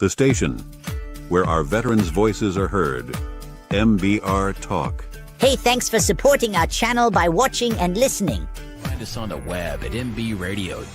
The station where our veterans' voices are heard. MBR Talk. Hey, thanks for supporting our channel by watching and listening. Find us on the web at mbradio.us.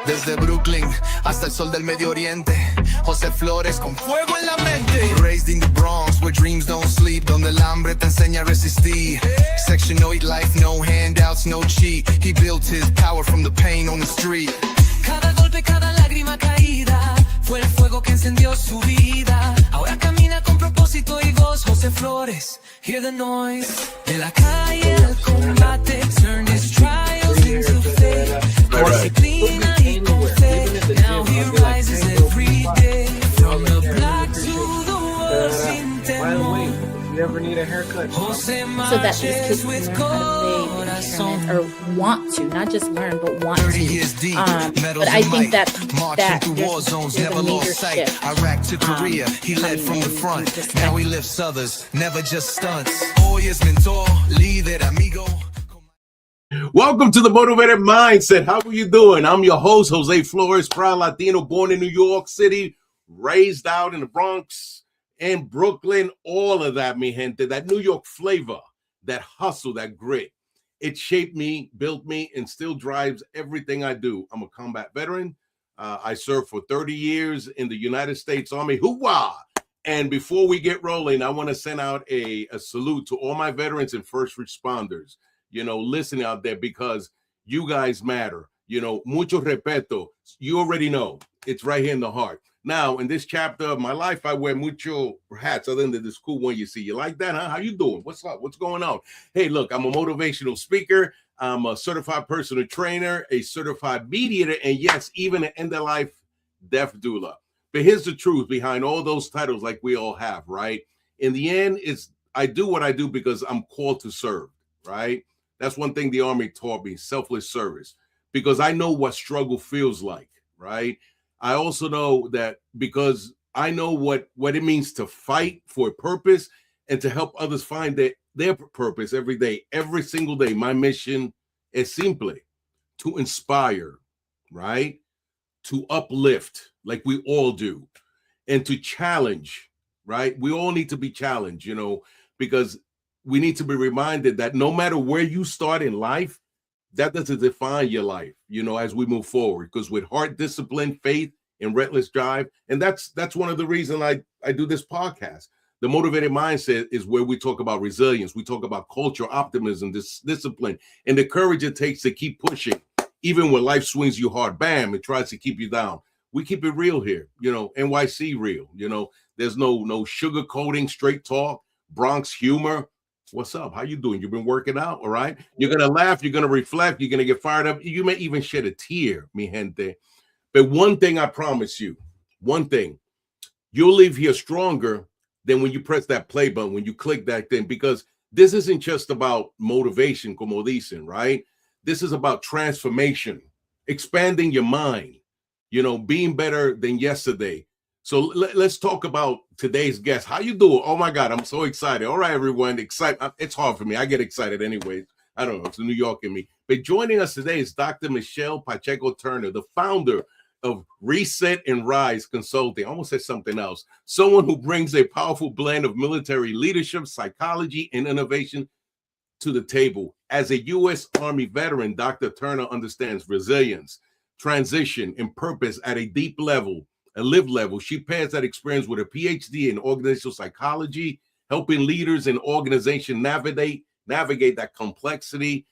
Desde Brooklyn hasta el sol del Medio Oriente, Jose Flores con fuego en la mente. Raised in the Bronx where dreams don't sleep, donde el hambre te enseña a resistir. Section 8 life, no handouts, no cheat. He built his power from the pain on the street. Cada golpe, cada lágrima caída fue el fuego que encendió su vida. Ahora camina con propósito y voz. Jose Flores, hear the noise. De la calle al combate, turn his trials into faith. Con disciplina y con fe, now he rises every day. From the black to the world sin temor. You ever need a haircut? So that these kids can learn how to say impairments, or want to, not just learn, but want to. But I think that there's a major shift. Iraq to Korea, he led from the front. Now he lifts others, never just stunts. Hoy es mentor, líder, amigo. Welcome to the Motivated Mindset. How are you doing? I'm your host, Jose Flores, proud Latino, born in New York City, raised out in the Bronx and Brooklyn, all of that, mi gente, that New York flavor, that hustle, that grit. It shaped me, built me, and still drives everything I do. I'm a combat veteran. I served for 30 years in the United States Army. Hoorah! And before we get rolling, I want to send out a salute to all my veterans and first responders, listening out there, because you guys matter. Mucho respeto. You already know. It's right here in the heart. Now, in this chapter of my life, I wear mucho hats other than this cool one you see. You like that, huh? How you doing? What's up? What's going on? Hey, look, I'm a motivational speaker. I'm a certified personal trainer, a certified mediator, and yes, even an end-of-life death doula. But here's the truth behind all those titles, like we all have, right? In the end, I do what I do because I'm called to serve, right? That's one thing the Army taught me, selfless service, because I know what struggle feels like, right? I also know that because I know what it means to fight for a purpose and to help others find their purpose every day, every single day. My mission is simply to inspire, right? To uplift, like we all do, and to challenge, right? We all need to be challenged, because we need to be reminded that no matter where you start in life, that doesn't define your life, as we move forward. Because with heart, discipline, faith, and relentless drive, and that's one of the reasons I do this podcast. The Motivated Mindset is where we talk about resilience. We talk about culture, optimism, discipline, and the courage it takes to keep pushing, even when life swings you hard. Bam, it tries to keep you down. We keep it real here, NYC real. There's no sugarcoating, straight talk, Bronx humor. What's up? How you doing? You've been working out, all right? You're going to laugh. You're going to reflect. You're going to get fired up. You may even shed a tear, mi gente. But one thing I promise you, you'll leave here stronger than when you press that play button, when you click that thing, because this isn't just about motivation, como dicen, right? This is about transformation, expanding your mind, being better than yesterday. So let's talk about today's guest. How you doing? Oh my God, I'm so excited. All right, everyone, excited. It's hard for me. I get excited anyway. I don't know. It's the New York in me. But joining us today is Dr. Michelle Pacheco-Turner, the founder of Reset and Rise Consulting. I almost said something else. Someone who brings a powerful blend of military leadership, psychology, and innovation to the table. As a U.S. Army veteran, Dr. Turner understands resilience, transition, and purpose at a deep level. A live level. She pairs that experience with a PhD in organizational psychology, helping leaders and organizations navigate that complexity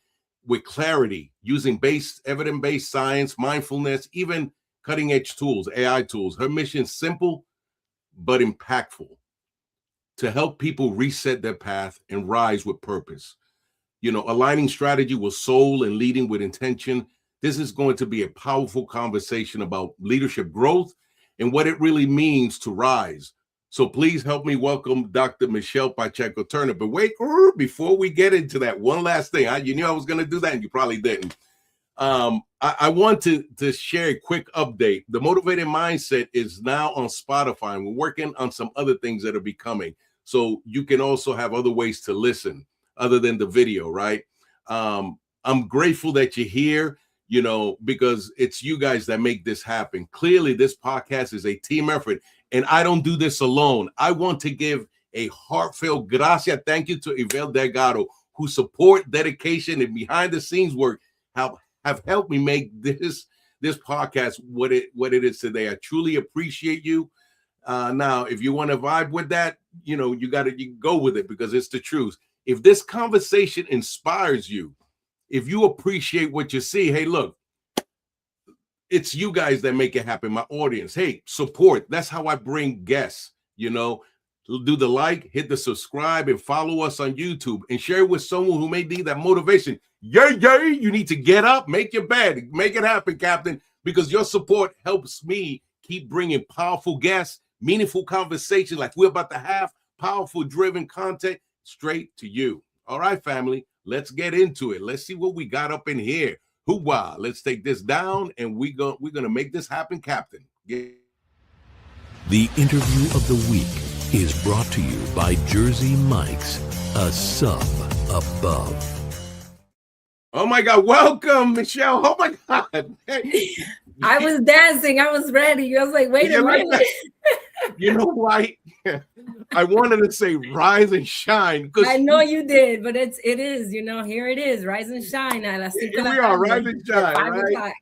with clarity, using evidence-based science, mindfulness, even cutting-edge tools, AI tools. Her mission is simple but impactful: to help people reset their path and rise with purpose. Aligning strategy with soul and leading with intention. This is going to be a powerful conversation about leadership growth and what it really means to rise. So please help me welcome Dr. Michelle Pacheco-Turner. But wait, before we get into that, one last thing. You knew I was going to do that, and you probably didn't. I want to share a quick update. The Motivated Mindset is now on Spotify, and we're working on some other things that are becoming. So you can also have other ways to listen. other than the video, right? I'm grateful that you're here, you know, because it's you guys that make this happen. Clearly, this podcast is a team effort, and I don't do this alone. I want to give a heartfelt gracias, thank you to Yvel Delgado, whose support, dedication, and behind the scenes work have helped me make this podcast what it is today. I truly appreciate you. Now, if you want to vibe with that, you know, you go with it because it's the truth. If this conversation inspires you, if you appreciate what you see, hey, look, it's you guys that make it happen. My audience, hey, support. That's how I bring guests, you know. Do the like, hit the subscribe, and follow us on YouTube, and share it with someone who may need that motivation. Yay, you need to get up, make your bed, make it happen, Captain, because your support helps me keep bringing powerful guests, meaningful conversation like we're about to have, powerful driven content straight to you. All right, family, let's get into it. Let's see what we got up in here. Hoorah, let's take this down, and we're gonna make this happen, Captain. Yeah. The interview of the week is brought to you by Jersey Mike's, a sub above. Oh my God, welcome, Michelle. Oh my God. I was dancing. I was ready. I was like, wait a minute. You know why? I wanted to say rise and shine. I know you did, but it is, you know, here it is, rise and shine. Here we are, rise and shine, right?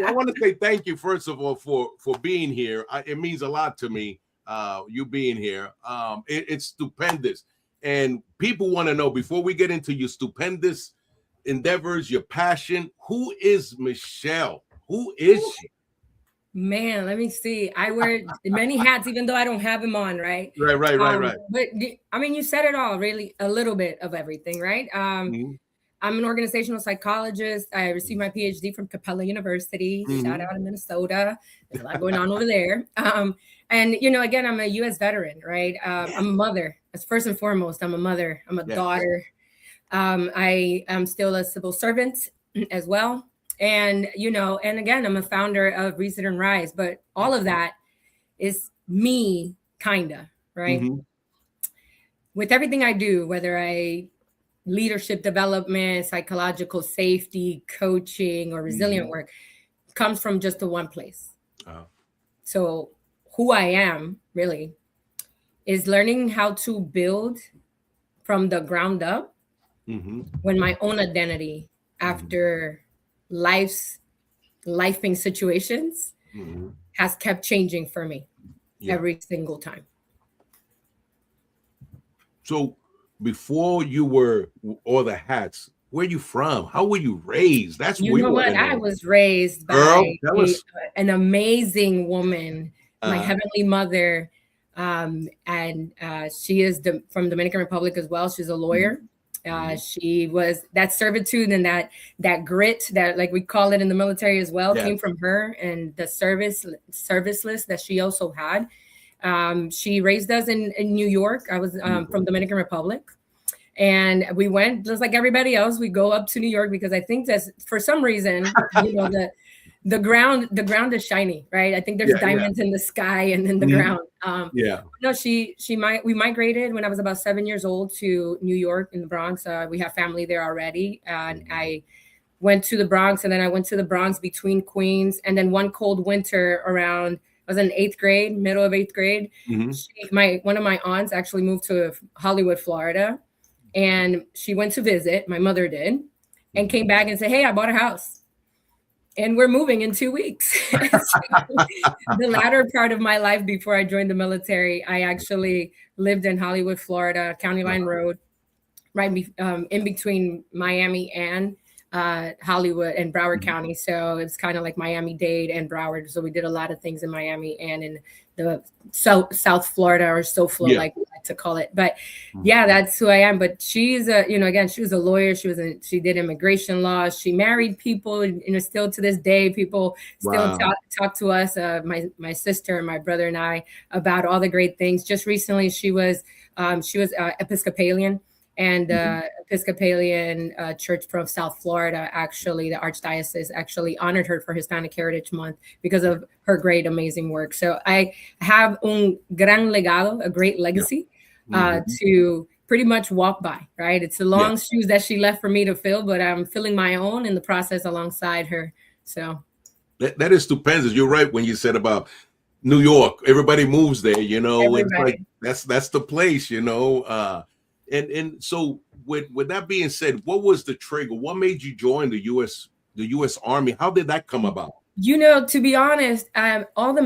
I want to say thank you, first of all, for being here. It means a lot to me, you being here. It's stupendous. And people want to know, before we get into your stupendous endeavors, your passion, who is Michelle? Who is she? Man, let me see. I wear many hats, even though I don't have them on, right? Right. But I mean, you said it all, really, a little bit of everything, right? I'm an organizational psychologist. I received my PhD from Capella University. Shout out in Minnesota. There's a lot going on over there. And, you know, again, I'm a U.S. veteran, right? I'm a mother. That's first and foremost. I'm a mother. I'm a daughter. I am still a civil servant as well. And, you know, and again, I'm a founder of Reset and Rise, but all of that is me, kinda, right? With everything I do, whether I leadership development, psychological safety, coaching, or resilient work, comes from just the one place. So who I am really is learning how to build from the ground up when my own identity after lifing situations has kept changing for me every single time. So before you were all the hats, where are you from? How were you raised? That's you know what I was raised by an amazing woman, my heavenly mother, and she is from Dominican Republic as well. She's a lawyer. She was that servitude and that grit that, like we call it in the military as well, came from her, and the serviceless that she also had. She raised us in New York. I was from Dominican Republic, and we went just like everybody else. We go up to New York because I think that for some reason, you know, the ground is shiny, right? I think there's diamonds in the sky and in the ground. No, we migrated when I was about 7 years old to New York in the Bronx. We have family there already. And I went to the Bronx, and then I went to the Bronx between Queens. And then one cold winter around, I was in middle of 8th grade. One of my aunts actually moved to Hollywood, Florida. And she went to visit, my mother did, and came back and said, hey, I bought a house. And we're moving in 2 weeks. The latter part of my life before I joined the military, I actually lived in Hollywood, Florida, County Line Road, right in between Miami and Hollywood and Broward County. So it's kind of like Miami-Dade and Broward. So we did a lot of things in Miami and in the South Florida, or SoFlo, like we like to call it. But yeah, that's who I am. But she's again, she was a lawyer. She did immigration law. She married people, still to this day, people still talk to us, my sister and my brother and I, about all the great things. Just recently, she was Episcopalian. And Episcopalian Church from South Florida, actually, the Archdiocese actually honored her for Hispanic Heritage Month because of her great, amazing work. So I have un gran legado, a great legacy, to pretty much walk by, right? It's the long shoes that she left for me to fill, but I'm filling my own in the process alongside her. So that is stupendous. You're right when you said about New York. Everybody moves there, you know. It's like that's the place, you know. And so with that being said, what was the trigger? What made you join the U.S. Army? How did that come about? You know, to be honest, all the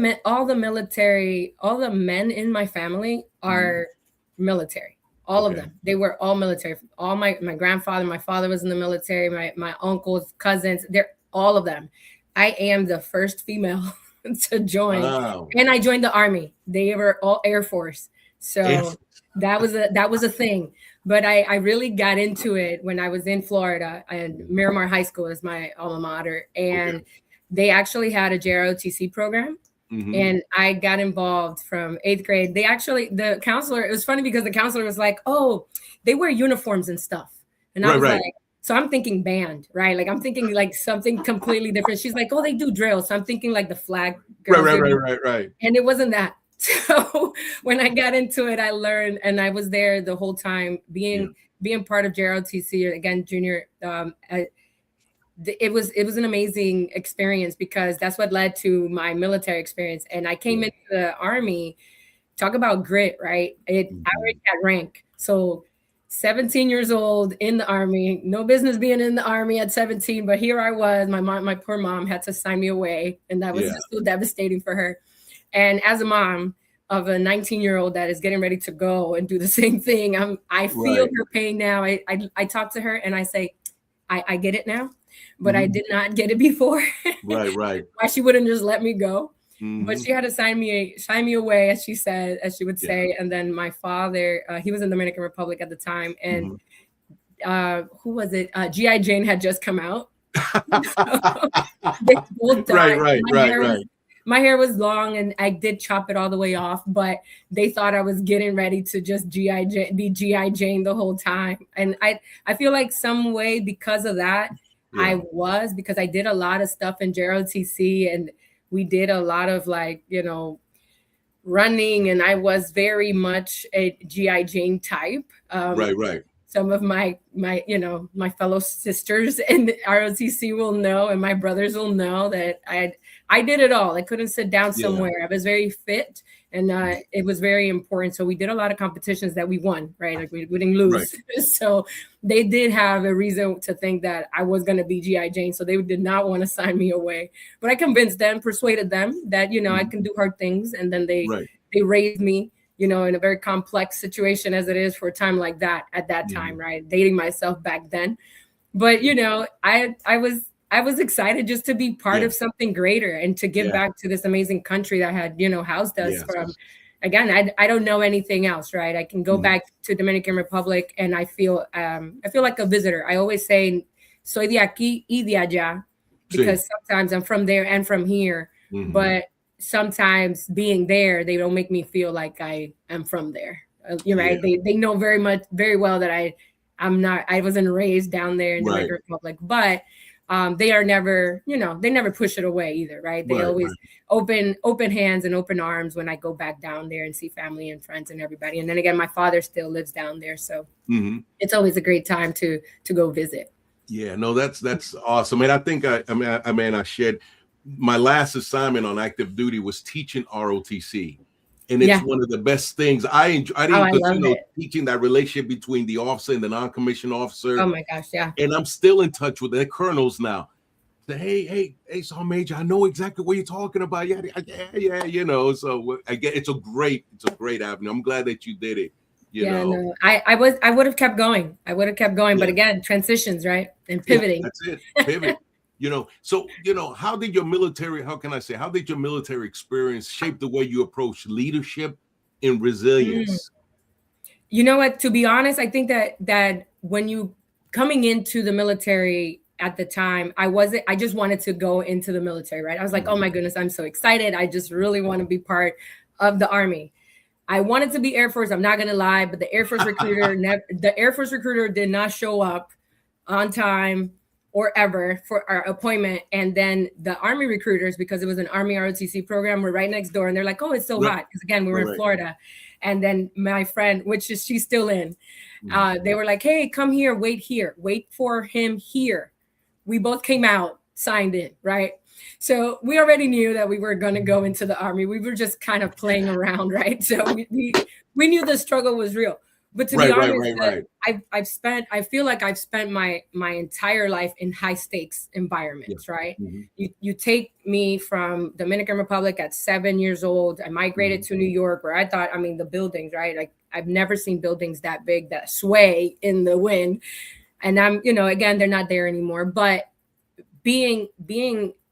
men in my family are military. All of them. They were all military. All my grandfather, my father was in the military. My uncles, cousins, they're all of them. I am the first female to join, and I joined the Army. They were all Air Force, so that was a thing. But I really got into it when I was in Florida, and Miramar High School is my alma mater, and they actually had a JROTC program. And I got involved from 8th grade. The counselor, it was funny because the counselor was like, oh, they wear uniforms and stuff. And I was like, so I'm thinking band, right? Like I'm thinking like something completely different. She's like, oh, they do drill. So I'm thinking like the flag. Right. And it wasn't that. So when I got into it, I learned, and I was there the whole time being part of JROTC, again, junior. It was an amazing experience because that's what led to my military experience. And I came into the Army, talk about grit, right? I already had rank. So 17 years old in the Army, no business being in the Army at 17, but here I was. My poor mom had to sign me away, and that was just so devastating for her. And as a mom of a 19-year-old that is getting ready to go and do the same thing, I feel her pain now. I talk to her and I say, I get it now, but I did not get it before. Right. Why she wouldn't just let me go. But she had to sign me away, as she would say. And then my father, he was in the Dominican Republic at the time, and who was it? G.I. Jane had just come out. They both died. Right. My hair was long, and I did chop it all the way off, but they thought I was getting ready to just be G.I. Jane the whole time. And I feel like some way because of that, because I did a lot of stuff in JROTC, and we did a lot of running, and I was very much a G.I. Jane type. Right. Some of my fellow sisters in ROTC will know, and my brothers will know that I did it all. I couldn't sit down somewhere. I was very fit, and it was very important. So we did a lot of competitions that we won, right? Like we didn't lose. Right. So they did have a reason to think that I was going to be G.I. Jane. So they did not want to sign me away. But I convinced them, persuaded them that, I can do hard things. And then they raised me, in a very complex situation as it is for a time like that at that time, right? Dating myself back then. But, I was excited just to be part of something greater and to give back to this amazing country that had, housed us from, again, I don't know anything else, right? I can go back to Dominican Republic and I feel like a visitor. I always say, soy de aquí y de allá, because sometimes I'm from there and from here, but sometimes being there, they don't make me feel like I am from there. Right? They know very well that I wasn't raised down there in the Dominican Republic, but they are never, they never push it away either, right? They always open hands and open arms when I go back down there and see family and friends and everybody. And then again, my father still lives down there, so it's always a great time to go visit. Yeah, no, that's awesome. And I think I shared my last assignment on active duty was teaching ROTC. And it's one of the best things. I think teaching that relationship between the officer and the non-commissioned officer. Oh my gosh, yeah. And I'm still in touch with their colonels now. Say, hey, Sergeant Major, I know exactly what you're talking about. Yeah. So I get it's a great avenue. I'm glad that you did it. No, I would have kept going. But again, transitions, right? And pivoting. That's it. Pivot. So how did your military experience shape the way you approach leadership and resilience? You know what, to be honest, I think that when you coming into the military at the time, I just wanted to go into the military, right? I was like, oh my goodness, I'm so excited. I just really want to be part of the Army. I wanted to be Air Force. I'm not going to lie, but the Air Force recruiter did not show up on time. or ever for our appointment. And then the Army recruiters, because it was an Army ROTC program, were right next door. And they're like, oh, it's so hot. Because again, we were in Florida. And then my friend, she's still in, they were like, hey, come here, wait for him here. We both came out, signed in, right? So we already knew that we were going to go into the Army. We were just kind of playing around, right? So we knew the struggle was real. But to be honest, I feel like I've spent my entire life in high stakes environments, right? You take me from Dominican Republic at 7 years old. I migrated to New York, where I thought, the buildings, right? Like I've never seen buildings that big that sway in the wind. And I'm, again, they're not there anymore. But being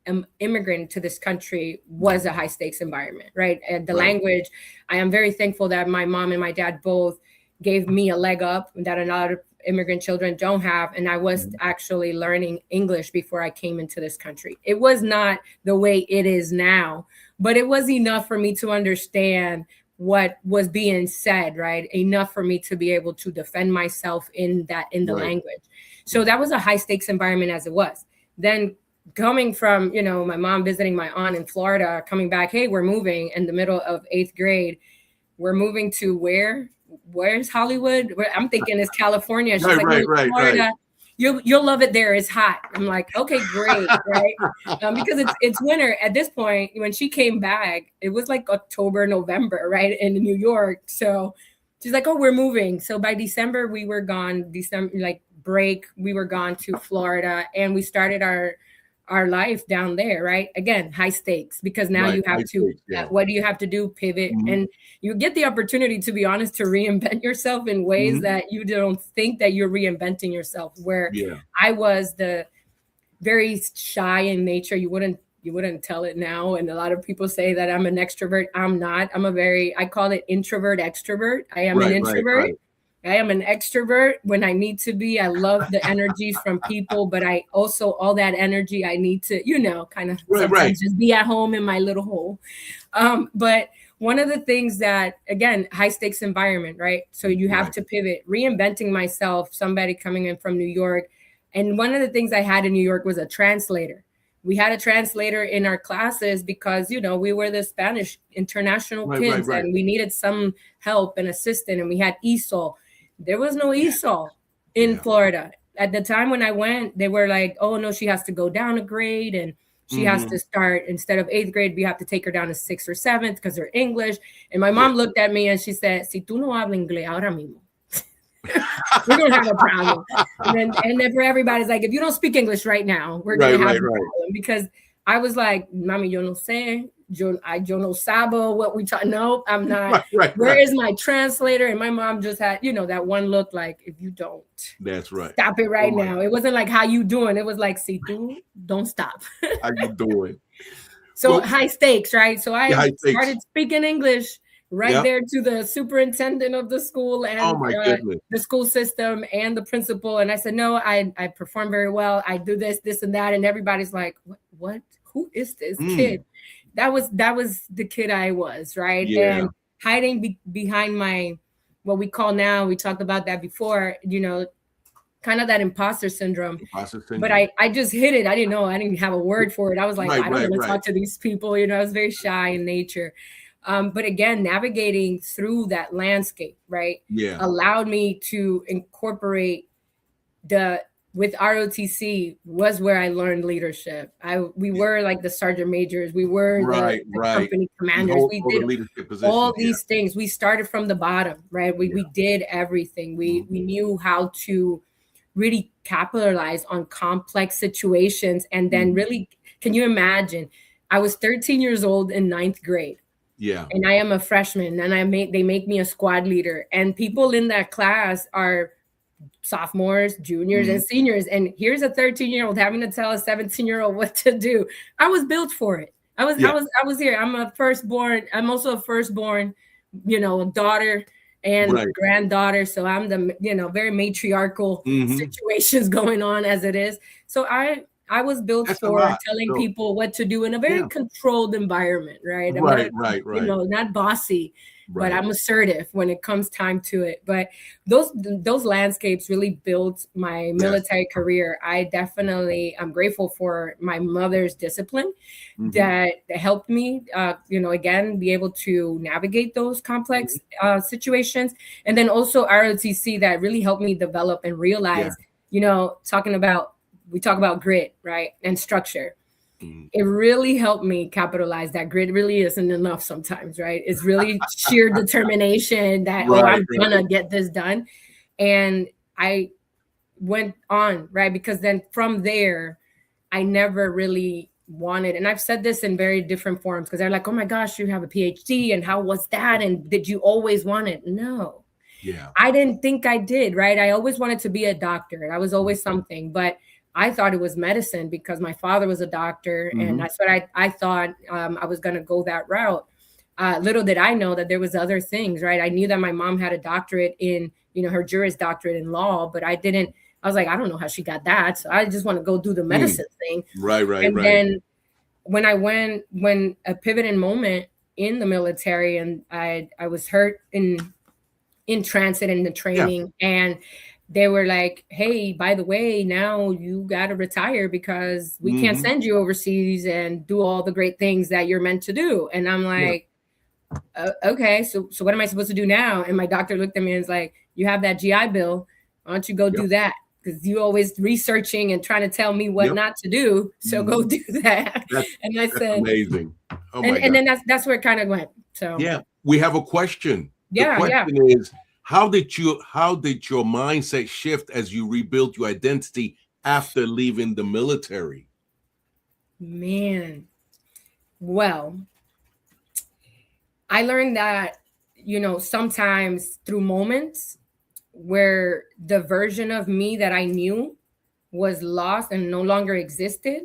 an immigrant to this country was a high stakes environment, right? And the language, I am very thankful that my mom and my dad both gave me a leg up that a lot of immigrant children don't have. And I was actually learning English before I came into this country. It was not the way it is now, but it was enough for me to understand what was being said, right? Enough for me to be able to defend myself in the language. So that was a high stakes environment as it was. Then coming from, my mom visiting my aunt in Florida, coming back, hey, we're moving in the middle of 8th grade. We're moving to where? Where's Hollywood? I'm thinking it's California. She's Florida. Right. You'll love it there. It's hot. I'm like, okay, great, right? Because it's winter at this point. When she came back, it was like October, November, right, in New York. So she's like, oh, we're moving. So by December, we were gone. Break, we were gone to Florida, and we started our life down there, right? Again, high stakes, because now you have to, what do you have to do? Pivot. And you get the opportunity, to be honest, to reinvent yourself in ways that you don't think that you're reinventing yourself, where I was the very shy in nature. You wouldn't tell it now. And a lot of people say that I'm an extrovert. I'm not. I call it introvert extrovert. I am an introvert. I am an extrovert when I need to be. I love the energy from people, but I also, all that energy I need to, kind of sometimes just be at home in my little hole. But one of the things that, again, high stakes environment, right? So you have to pivot, reinventing myself, somebody coming in from New York. And one of the things I had in New York was a translator. We had a translator in our classes because, we were the Spanish international kids and we needed some help and assistance. And we had ESOL. There was no ESOL in Florida. At the time when I went, they were like, oh, no, she has to go down a grade and she has to start, instead of 8th grade, we have to take her down to 6th or 7th because they're English. And my mom looked at me and she said, si tú no hablas inglés ahora mismo, we're going to have a problem. And then for everybody's like, if you don't speak English right now, we're going to have a problem. Because I was like, mami, yo no sé. Yo no sabo what we talk. No, I'm not. Where is my translator? And my mom just had, that one look like, if you don't, that's right. Stop it right now. It wasn't like, how you doing? It was like, si tú, don't stop. How you doing? So high stakes, right? So I started speaking English there to the superintendent of the school and the school system and the principal. And I said, no, I perform very well. I do this, and that. And everybody's like, what? Who is this kid? That was the kid I was, right? Yeah. And hiding behind my, what we call now, we talked about that before, kind of that imposter syndrome. But I just hid it. I didn't know. I didn't have a word for it. I was like, I don't want to talk to these people. I was very shy in nature. But again, navigating through that landscape, right? Yeah. Allowed me to incorporate with ROTC was where I learned leadership. We were like the sergeant majors. We were the company commanders. We did all these things. We started from the bottom, right? We did everything. We knew how to really capitalize on complex situations. And then really, can you imagine? I was 13 years old in 9th grade. Yeah. And I am a freshman and they make me a squad leader. And people in that class are sophomores, juniors, and seniors. And here's a 13-year-old having to tell a 17-year-old what to do. I was built for it. I was here. I'm a firstborn. I'm also a firstborn, daughter and granddaughter. So I'm the, very matriarchal situations going on as it is. So I I was built That's a for lot. telling So, people what to do in a very controlled environment, right? I'm right, not, right, you right, know, not bossy, but right. I'm assertive when it comes time to it. But those landscapes really built my military career. I'm grateful for my mother's discipline that helped me, you know, again, be able to navigate those complex situations. And then also ROTC that really helped me develop and realize, you know, we talk about grit, right? And structure. It really helped me capitalize that grit really isn't enough sometimes, right? It's really sheer determination that, I'm gonna get this done. And I went on, right? Because then from there, I never really wanted, and I've said this in very different forms because they're like, oh my gosh, you have a PhD and how was that? And did you always want it? No. Yeah. I didn't think I did, right? I always wanted to be a doctor. I was always something, but I thought it was medicine because my father was a doctor, and that's what I thought I was going to go that route. Little did I know that there was other things, right? I knew that my mom had a doctorate in, you know, her Juris Doctorate in law, but I was like, I don't know how she got that. So I just want to go do the medicine thing. Right. Then when a pivoting moment in the military, and I was hurt in transit and the training, and they were like, hey, by the way, now you got to retire because we can't send you overseas and do all the great things that you're meant to do. And I'm like, okay, so what am I supposed to do now? And my doctor looked at me and was like, you have that GI Bill. Why don't you go do that? Because you always researching and trying to tell me what not to do. So go do that. And I said, amazing. Oh my God. And then that's where it kind of went. So we have a question. The question is, how did your mindset shift as you rebuilt your identity after leaving the military? Man, well, I learned that, you know, sometimes through moments where the version of me that I knew was lost and no longer existed,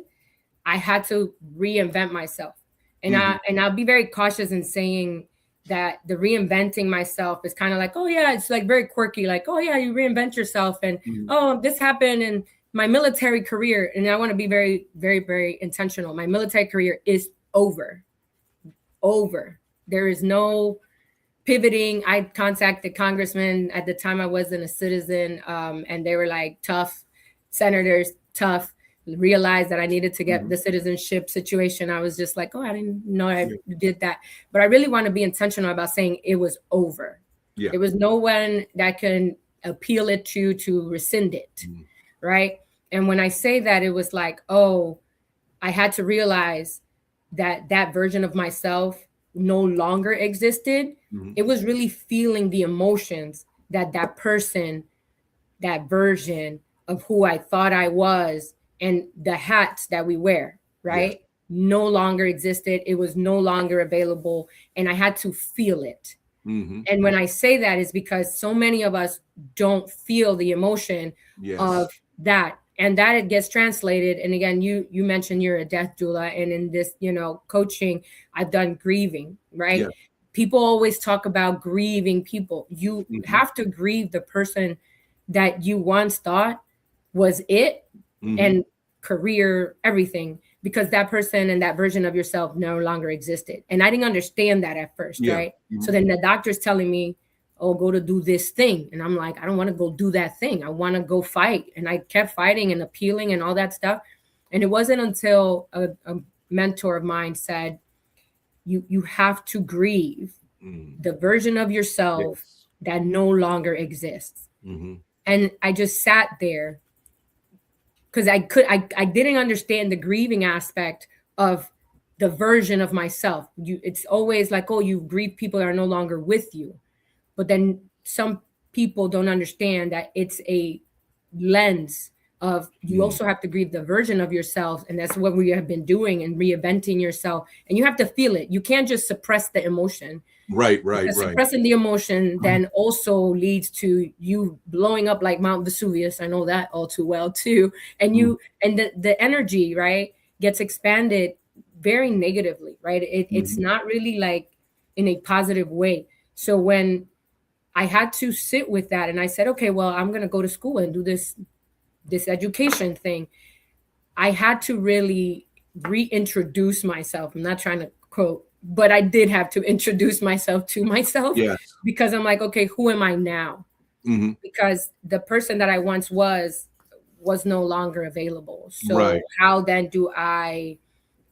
I had to reinvent myself. And I'll be very cautious in saying that the reinventing myself is kind of like, oh yeah, it's like very quirky, like, oh yeah, you reinvent yourself, and oh, this happened in my military career. And I want to be very, very, very intentional. My military career is over. There is no pivoting. I contacted congressmen at the time I wasn't a citizen, and they were like, tough senators, tough. Realized that I needed to get the citizenship situation. I was just like, oh, I didn't know I did that. But I really want to be intentional about saying it was over. There was no one that can appeal it to rescind it, right? And when I say that, it was like, oh, I had to realize that that version of myself no longer existed. It was really feeling the emotions that person, that version of who I thought I was, and the hats that we wear, right? No longer existed. It was no longer available. And I had to feel it. And when I say that is because so many of us don't feel the emotion of that. And that it gets translated. And again, you mentioned you're a death doula. And in this, you know, coaching, I've done grieving, right? People always talk about grieving people. You have to grieve the person that you once thought was it, and career, everything, because that person and that version of yourself no longer existed. And I didn't understand that at first, right? So then the doctor's telling me, oh, go to do this thing. And I'm like, I don't want to go do that thing. I want to go fight. And I kept fighting and appealing and all that stuff. And it wasn't until a mentor of mine said, you have to grieve the version of yourself that no longer exists. And I just sat there because I didn't understand the grieving aspect of the version of myself. It's always like, oh, you grieve people that are no longer with you. But then some people don't understand that it's a lens of you also have to grieve the version of yourself. And that's what we have been doing and reinventing yourself. And you have to feel it. You can't just suppress the emotion. Right. Suppressing the emotion then also leads to you blowing up like Mount Vesuvius. I know that all too well too. And the energy, right, gets expanded very negatively, right? It's not really like in a positive way. So when I had to sit with that and I said, okay, well, I'm going to go to school and do this education thing. I had to really reintroduce myself. I'm not trying to quote, but I did have to introduce myself to myself. Yes. Because I'm like, okay, who am I now? Mm-hmm. Because the person that I once was no longer available. So Right. how then do I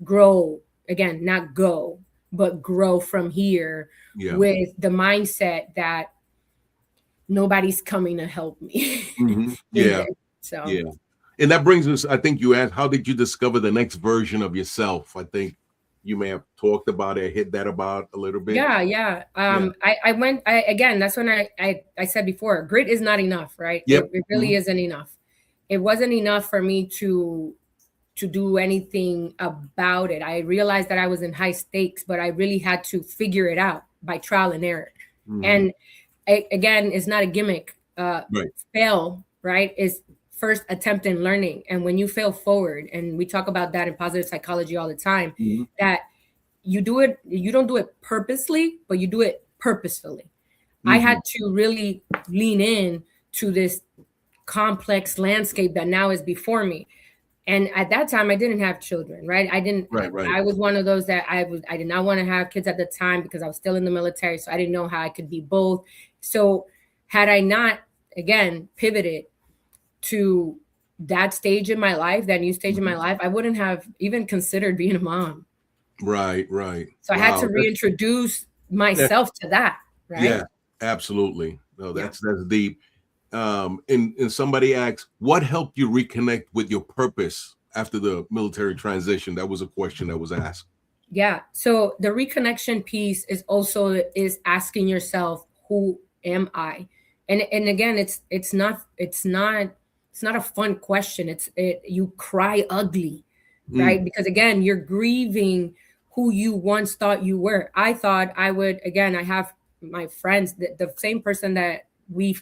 grow again, not go, but grow from here with the mindset that nobody's coming to help me. Mm-hmm. Yeah. So yeah. And that brings us, I think you asked, how did you discover the next version of yourself? I think you may have talked about it, hit that about a little bit. Yeah. Again, that's when I said before, grit is not enough, right? Yep. It really isn't enough. It wasn't enough for me to do anything about it. I realized that I was in high stakes, but I really had to figure it out by trial and error. Mm-hmm. And again, it's not a gimmick. Fail, right, is first attempt in learning. And when you fail forward, and we talk about that in positive psychology all the time, that you don't do it purposely, but you do it purposefully. I had to really lean in to this complex landscape that now is before me. And at that time, I didn't have children, right? I was one of those that I did not want to have kids at the time because I was still in the military. So I didn't know how I could be both. So had I not, again, pivoted to that stage in my life, that new stage in my life, I wouldn't have even considered being a mom. Right. So I had to reintroduce myself to that, right? Yeah, absolutely. No, that's deep. And somebody asked, what helped you reconnect with your purpose after the military transition? That was a question that was asked. Yeah. So the reconnection piece is asking yourself, who am I? And again, it's not a fun question. You cry ugly, right? Because again, you're grieving who you once thought you were. I thought I would, again, I have my friends, the same person that we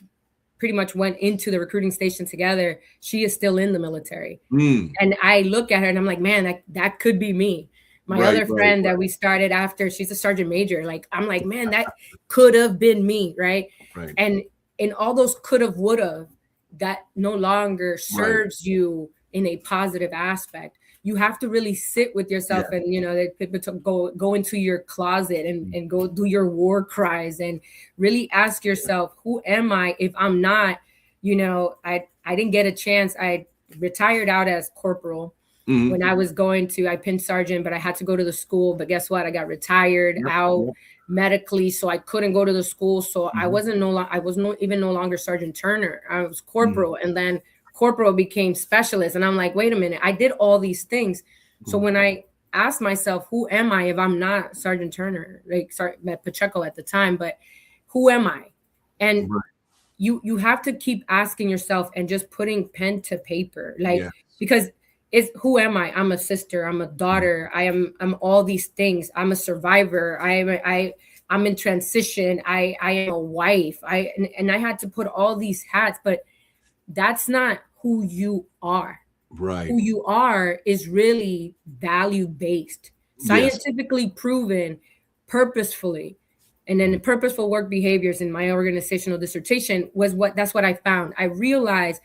pretty much went into the recruiting station together. She is still in the military. And I look at her and I'm like, man, that could be me. My other friend that we started after, she's a sergeant major. Like, I'm like, man, that could have been me. Right. And in all those could have, would have, that no longer serves you in a positive aspect. You have to really sit with yourself and, go into your closet and go do your war cries and really ask yourself, who am I if I'm not, I didn't get a chance. I retired out as corporal when I was I pinned sergeant, but I had to go to the school. But guess what? I got retired out medically, so I couldn't go to the school. So I was no longer Sergeant Turner. I was corporal, and then corporal became specialist. And I'm like, wait a minute, I did all these things. So when I asked myself, who am I if I'm not Sergeant Turner, met Pacheco at the time, but who am I? And you have to keep asking yourself and just putting pen to paper, because it's, who am I? I'm a sister. I'm a daughter. I'm all these things. I'm a survivor. I'm in transition. I am a wife. And I had to put all these hats, but that's not who you are. Right. Who you are is really value-based, scientifically proven, purposefully. And then the purposeful work behaviors in my organizational dissertation that's what I found. I realized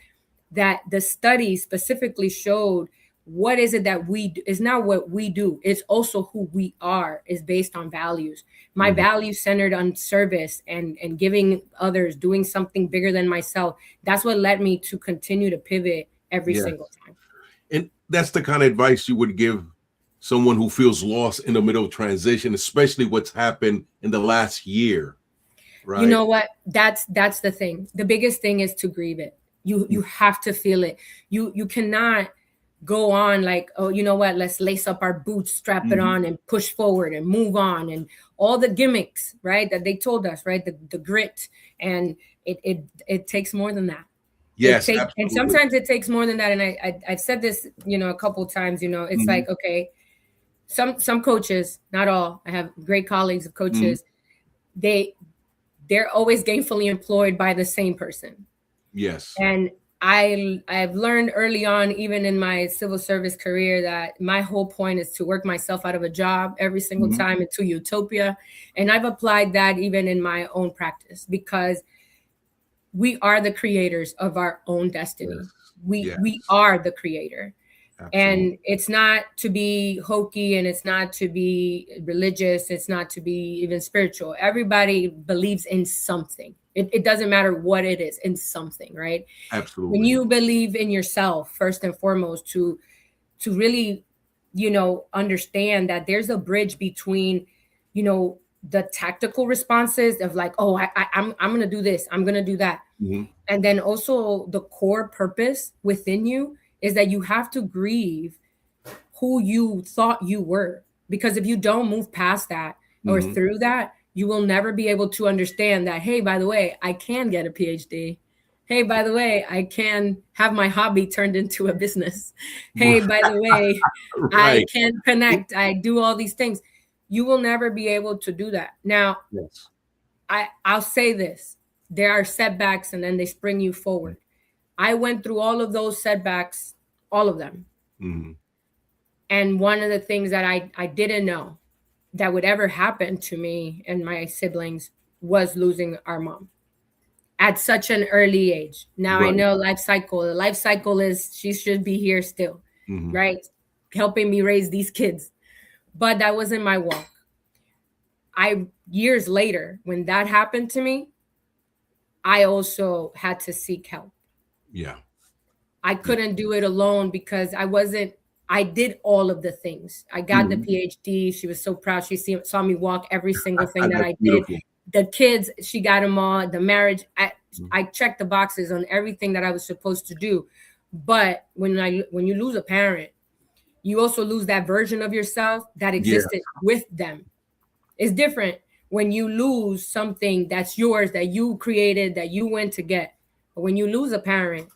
that the study specifically showed what is it that we do is not what we do. It's also who we are is based on values. My values centered on service and giving others, doing something bigger than myself. That's what led me to continue to pivot every single time. And that's the kind of advice you would give someone who feels lost in the middle of transition, especially what's happened in the last year, right? You know what? That's the thing. The biggest thing is to grieve it. You have to feel it. You cannot go on like, oh, you know what? Let's lace up our boots, strap it on, and push forward and move on, and all the gimmicks, right? That they told us, right? The grit, and it takes more than that. Yes, and sometimes it takes more than that. And I've said this, a couple of times. It's like, okay, some coaches, not all. I have great colleagues of coaches. They're always gainfully employed by the same person. Yes. And I've learned early on, even in my civil service career, that my whole point is to work myself out of a job every single time into utopia. And I've applied that even in my own practice, because we are the creators of our own destiny. We are the creator. And it's not to be hokey, and it's not to be religious. It's not to be even spiritual. Everybody believes in something. It doesn't matter what it is, in something, right? Absolutely. When you believe in yourself, first and foremost, to really, understand that there's a bridge between, the tactical responses of like, oh, I'm going to do this, I'm going to do that. Mm-hmm. And then also the core purpose within you is that you have to grieve who you thought you were. Because if you don't move past that or through that, you will never be able to understand that, hey, by the way, I can get a PhD. Hey, by the way, I can have my hobby turned into a business. Hey, by the way, I can connect. I do all these things. You will never be able to do that. Now, Yes. I'll say this. There are setbacks, and then they spring you forward. I went through all of those setbacks, all of them. Mm-hmm. And one of the things that I didn't know that would ever happen to me and my siblings was losing our mom at such an early age. Now I know life cycle. The life cycle is she should be here still, right? Helping me raise these kids. But that wasn't my walk. Years later, when that happened to me, I also had to seek help. Yeah. I couldn't do it alone because I did all of the things. I got the PhD. She was so proud. She saw me walk every single thing that I did. The kids, she got them all. The marriage, I checked the boxes on everything that I was supposed to do. But when you lose a parent, you also lose that version of yourself that existed with them. It's different when you lose something that's yours, that you created, that you went to get. But when you lose a parent,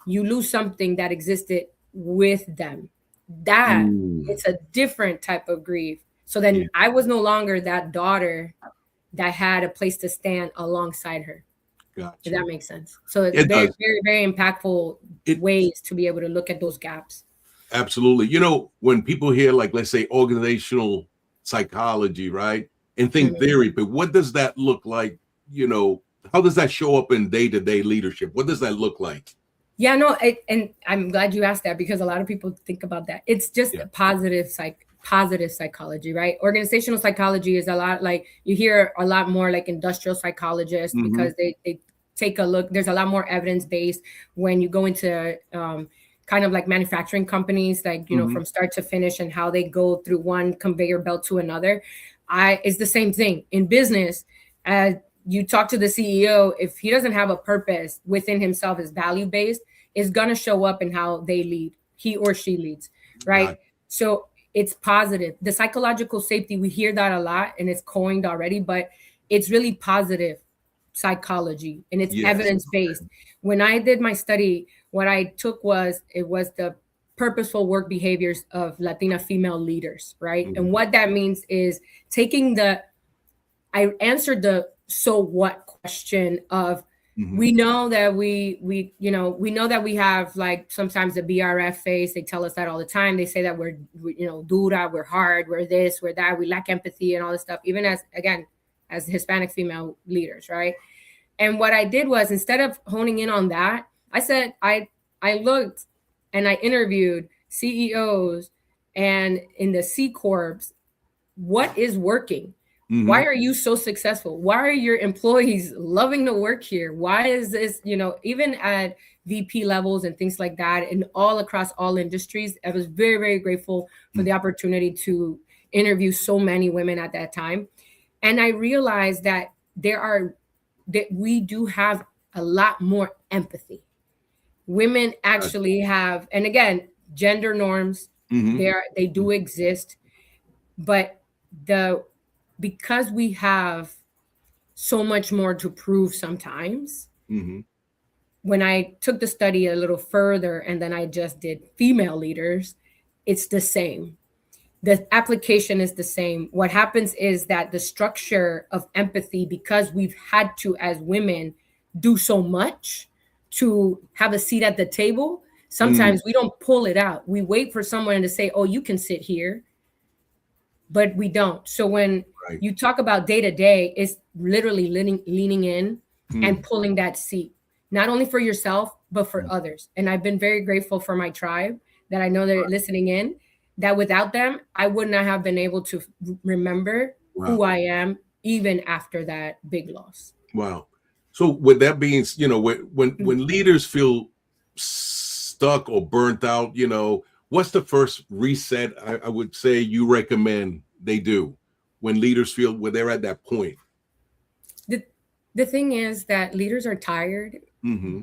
you lose something that existed with them. That it's a different type of grief. So then I was no longer that daughter that had a place to stand alongside her. Gotcha. If that makes sense. So it's very, very, very impactful ways to be able to look at those gaps. Absolutely. When people hear, like, let's say organizational psychology, right? And think theory, but what does that look like? How does that show up in day-to-day leadership? What does that look like? Yeah, no, and I'm glad you asked that because a lot of people think about that. It's just positive psychology, right? Organizational psychology is a lot like you hear a lot more like industrial psychologists because they take a look. There's a lot more evidence based when you go into kind of like manufacturing companies, like, from start to finish and how they go through one conveyor belt to another. It's the same thing in business. You talk to the CEO, if he doesn't have a purpose within himself, is value-based, is going to show up in how they lead, he or she leads, right? So it's positive. The psychological safety, we hear that a lot and it's coined already, but it's really positive psychology and it's evidence-based. When I did my study, what I took was the purposeful work behaviors of Latina female leaders, right? And what that means is I answered the so what question of we know that we know that we have like sometimes the BRF face. They tell us that all the time. They say that we're dura, we're hard, we're this, we're that, we lack empathy and all this stuff, even as Hispanic female leaders, right? And what I did was, instead of honing in on that, I said I looked and I interviewed CEOs and in the C Corps, what is working? Why are you so successful? Why are your employees loving to work here? Why is this, even at VP levels and things like that, and all across all industries? I was very, very grateful for the opportunity to interview so many women at that time. And I realized that we do have a lot more empathy. Women actually have, and again, gender norms, they do exist, but because we have so much more to prove sometimes, when I took the study a little further and then I just did female leaders, it's the same. The application is the same. What happens is that the structure of empathy, because we've had to, as women, do so much to have a seat at the table, sometimes we don't pull it out. We wait for someone to say, oh, you can sit here. But we don't. So when you talk about day to day, it's literally leaning in and pulling that seat, not only for yourself, but for others. And I've been very grateful for my tribe that I know they're listening in, that without them, I would not have been able to remember who I am even after that big loss. Wow. So with that being, when leaders feel stuck or burnt out, what's the first reset I would say you recommend they do when leaders feel where they're at that point? The thing is that leaders are tired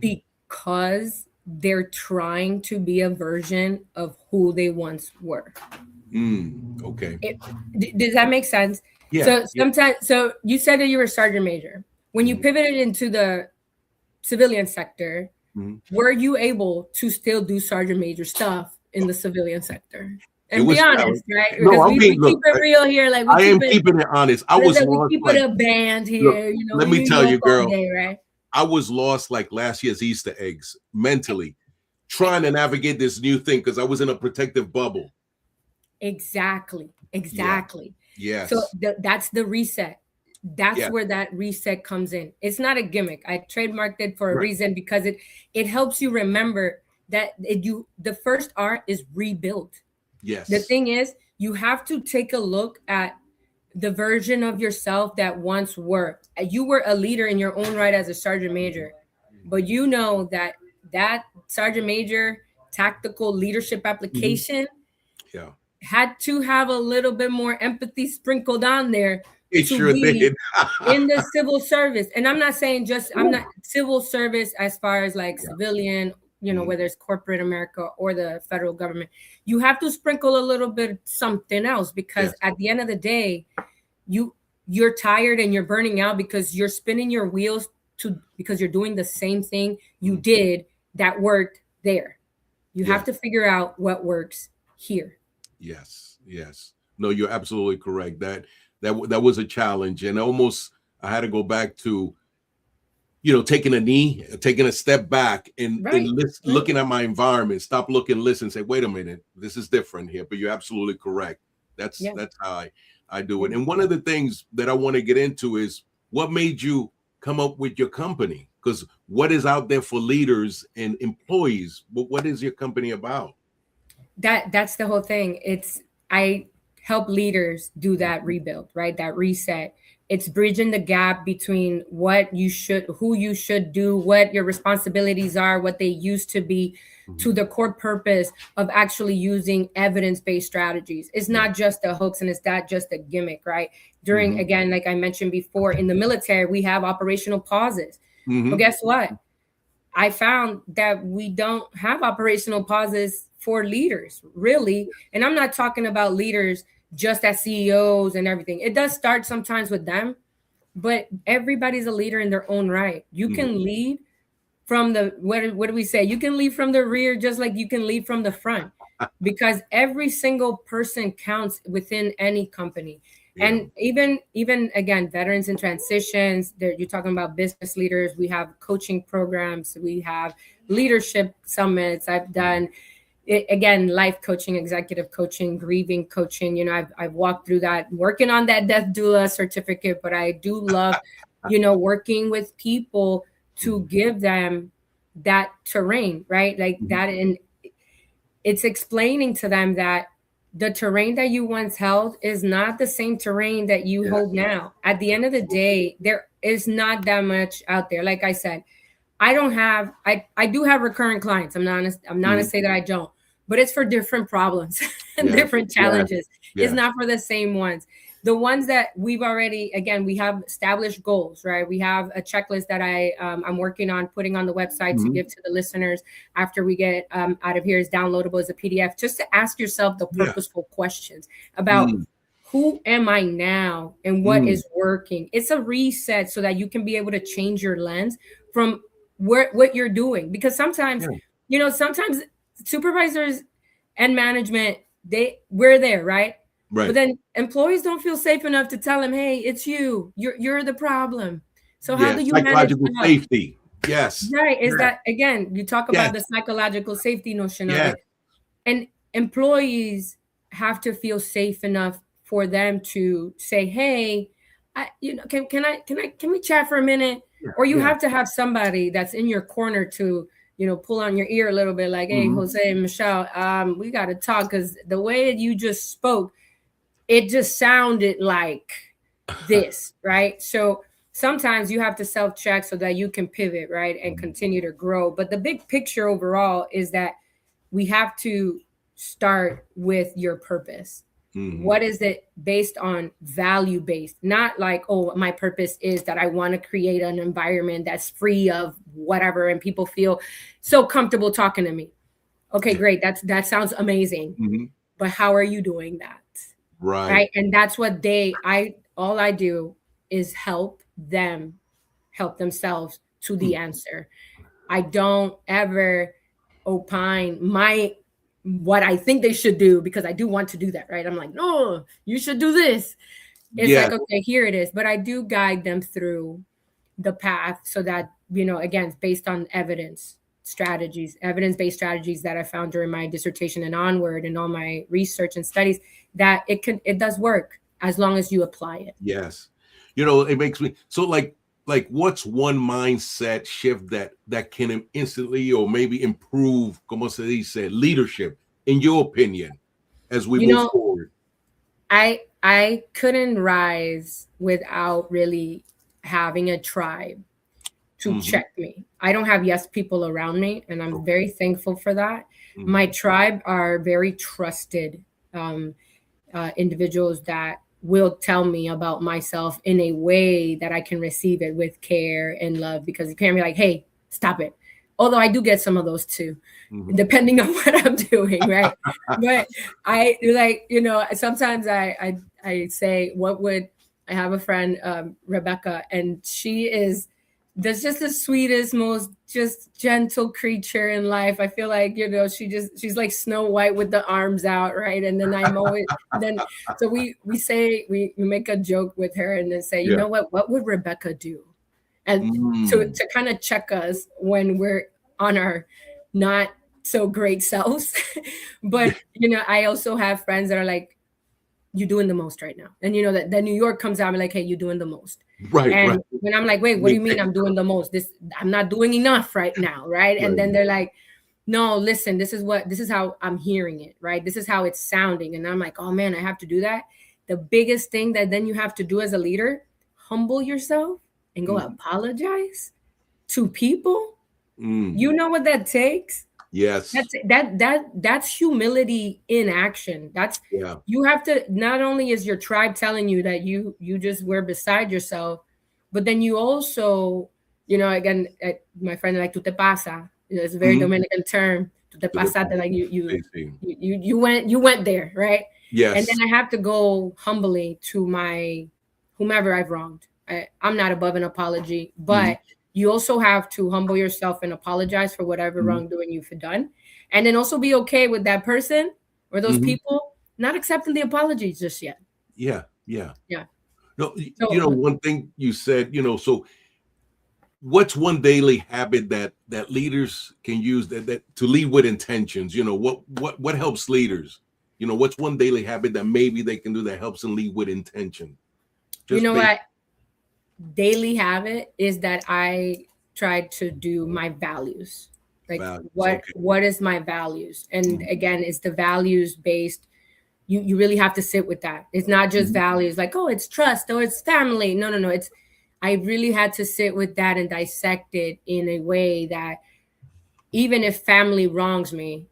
because they're trying to be a version of who they once were. Okay. Does that make sense? Yeah. So sometimes, so you said that you were a sergeant major. When you pivoted into the civilian sector, were you able to still do sergeant major stuff in the civilian sector? And be honest, right? No, we keep it real here. Like I am keeping it honest. I was lost. We keep it a band here. Look, let me tell you, girl. Day, right? I was lost like last year's Easter eggs mentally, trying to navigate this new thing because I was in a protective bubble. Exactly. Yes. So that's the reset. That's where that reset comes in. It's not a gimmick. I trademarked it for a reason because it helps you remember that the first R is rebuild. Yes. The thing is, you have to take a look at the version of yourself that once were. You were a leader in your own right as a sergeant major, but you know that sergeant major tactical leadership application had to have a little bit more empathy sprinkled on there. It sure did. In the civil service. And I'm not saying I'm not civil service as far as like civilian, whether it's corporate America or the federal government. You have to sprinkle a little bit something else because at the end of the day, you're tired and you're burning out because you're spinning your wheels because you're doing the same thing you did that worked there. You have to figure out what works here. Yes. No, you're absolutely correct. That was a challenge, and almost I had to go back to, taking a step back and looking at my environment, stop, looking, listen, say, wait a minute, this is different here. But you're absolutely correct. That's how I do it. And one of the things that I want to get into is what made you come up with your company? Because what is out there for leaders and employees? What is your company about? That's the whole thing. I help leaders do that rebuild, right? That reset. It's bridging the gap between who you should do, what your responsibilities are, what they used to be, to the core purpose of actually using evidence-based strategies. It's not just a hoax and it's not just a gimmick, right? Again, like I mentioned before, in the military, we have operational pauses. But guess what? I found that we don't have operational pauses for leaders, really. And I'm not talking about leaders just as CEOs and everything. It does start sometimes with them, but everybody's a leader in their own right. You can lead from what do we say? You can lead from the rear just like you can lead from the front, because every single person counts within any company. And even again, veterans in transitions, you're talking about business leaders. We have coaching programs. We have leadership summits. I've done again, life coaching, executive coaching, grieving coaching. I've walked through that, working on that death doula certificate, but I do love, working with people to give them that terrain, right? Like that. And it's explaining to them that the terrain that you once held is not the same terrain that you hold now. At the end of the day, there is not that much out there. Like I said, I do have recurrent clients. I'm not gonna say that I don't, but it's for different problems and different challenges. It's not for the same ones. The ones that we've already, again, we have established goals, right? We have a checklist that I'm working on putting on the website to give to the listeners after we get out of here. Is downloadable as a PDF, just to ask yourself the purposeful questions about who am I now and what is working. It's a reset so that you can be able to change your lens from what you're doing. Because sometimes, sometimes supervisors and management, we're there, right? Right. But then employees don't feel safe enough to tell them, hey, it's you're the problem. So how do you manage psychological safety? Yes. Right. Is that, again, you talk about the psychological safety notion of it. And employees have to feel safe enough for them to say, hey, can we chat for a minute? Or you have to have somebody that's in your corner to, pull on your ear a little bit, like, hey, Jose and Michelle, we got to talk, because the way you just spoke, it just sounded like this, right? So sometimes you have to self-check so that you can pivot, right, and continue to grow. But the big picture overall is that we have to start with your purpose. What is it based on? Value-based, not like, oh, my purpose is that I want to create an environment that's free of whatever and people feel so comfortable talking to me. Okay, great. That sounds amazing. But how are you doing that? Right. And that's what all I do is help them help themselves to the answer. I don't ever opine what I think they should do, because I do want to do that, right? I'm like, no, you should do this. It's like, okay, here it is. But I do guide them through the path so that, again, it's based on evidence-based strategies that I found during my dissertation and onward, and all my research and studies, that it does work as long as you apply it. Yes. It makes me so like what's one mindset shift that can instantly or maybe improve, como se dice, leadership, in your opinion, as we move forward? I couldn't rise without really having a tribe to check me. I don't have yes people around me, and I'm very thankful for that. My tribe are very trusted individuals that will tell me about myself in a way that I can receive it with care and love, because you can't be like, hey, stop it. Although I do get some of those too, depending on what I'm doing, right? But I like, sometimes I say, I have a friend, Rebecca, and she is just the sweetest, most just gentle creature in life. I feel like, she's like Snow White with the arms out, right? And then so we make a joke with her and then say, you know what would Rebecca do? And to kind of check us when we're on our not so great selves. But, I also have friends that are like, you're doing the most right now. And that New York comes out and like, hey, you're doing the most. Right. And when I'm like, wait, what do you mean I'm doing the most? I'm not doing enough right now. Right. And then they're like, no, listen, this is how I'm hearing it. Right. This is how it's sounding. And I'm like, oh man, I have to do that. The biggest thing that then you have to do as a leader, humble yourself and go apologize to people. You know what that takes? Yes. That's humility in action. You have to, not only is your tribe telling you that you just were beside yourself, but then you also, again, my friend, like, tú te pasa. It's a very Dominican term. Tú te pasaste, like you went there, right? Yes. And then I have to go humbly to my whomever I've wronged. I'm not above an apology, but you also have to humble yourself and apologize for whatever wrongdoing you've done. And then also be okay with that person or those people not accepting the apologies just yet. Yeah. No, So, one thing you said, so what's one daily habit that leaders can use that to lead with intentions? What helps leaders? What's one daily habit that maybe they can do that helps them lead with intention? What daily habit is that I try to do my values. Like what is my values? And again, it's the values based. You really have to sit with that. It's not just values like, oh, it's trust or it's family. No. I really had to sit with that and dissect it in a way that even if family wrongs me,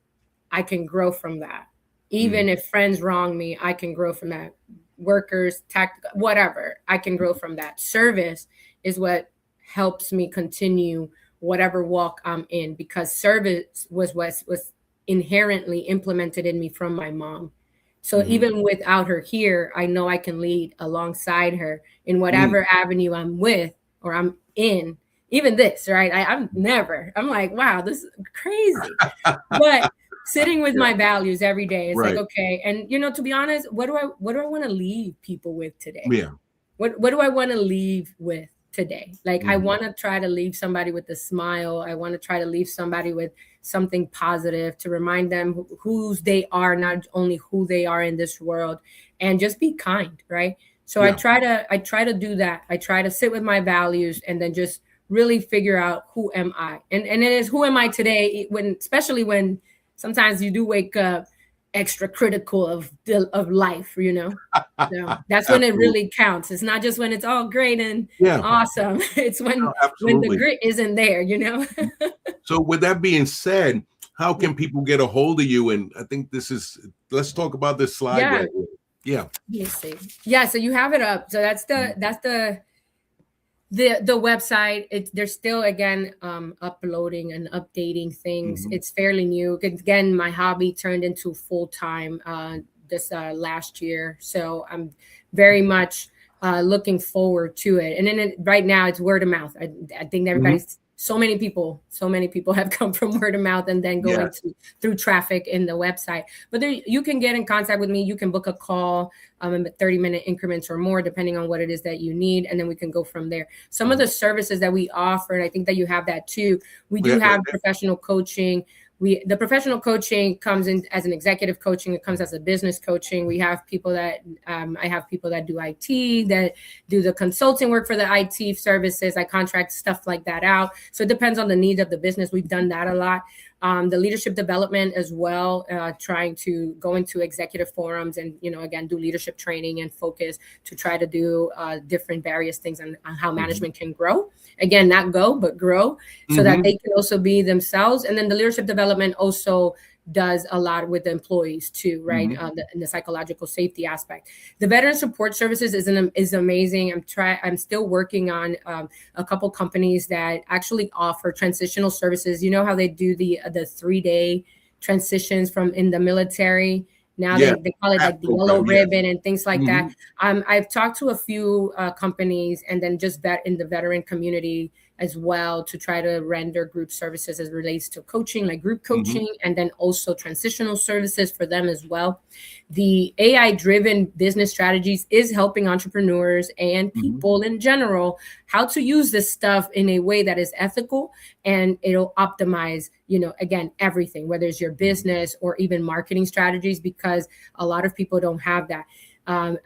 I can grow from that. Even if friends wrong me, I can grow from that. Workers, tactical, whatever, I can grow from that. Service is what helps me continue whatever walk I'm in, because service was inherently implemented in me from my mom. So even without her here, I know I can lead alongside her in whatever avenue I'm with or I'm in. Even this, right? I'm like, wow, this is crazy. But sitting with my values every day is like, okay. And, to be honest, what do I want to leave people with today? Yeah. What do I want to leave with today? Like, I want to try to leave somebody with a smile. I want to try to leave somebody with something positive to remind them whose they are, not only who they are in this world, and just be kind. Right. So I try to do that. I try to sit with my values and then just really figure out who am I, and it is who am I today, especially when sometimes you do wake up extra critical of life, So that's when it really counts. It's not just when it's all great and awesome. It's when the grit isn't there, So with that being said, how can people get a hold of you? And I think let's talk about this slide right here. Yeah. Let me see. Yeah, so you have it up. So that's the website. They're still again uploading and updating things. It's fairly new. Again, my hobby turned into full-time this last year. So I'm very much looking forward to it. And then right now it's word of mouth. I think everybody's so many people have come from word of mouth and then going through traffic in the website. But there, you can get in contact with me. You can book a call in 30-minute increments or more, depending on what it is that you need. And then we can go from there. Some of the services that we offer, and I think that you have that too. We do have professional coaching. The professional coaching comes in as an executive coaching. It comes as a business coaching. We have people that I have people that do IT, that do the consulting work for the IT services. I contract stuff like that out. So it depends on the needs of the business. We've done that a lot. The leadership development as well, trying to go into executive forums and, again, do leadership training and focus to try to do different various things on how management can grow. Again, not go, but grow so that they can also be themselves. And then the leadership development also does a lot with the employees too, right? In the psychological safety aspect. The veteran support services is amazing. I'm still working on a couple companies that actually offer transitional services. You know how they do the 3-day transitions from in the military. Now they call it like the yellow ribbon and things like that. I've talked to a few companies and then just in the veteran community as well to try to render group services as it relates to coaching, like group coaching, and then also transitional services for them as well. The AI-driven business strategies is helping entrepreneurs and people in general how to use this stuff in a way that is ethical, and it'll optimize, again, everything, whether it's your business or even marketing strategies, because a lot of people don't have that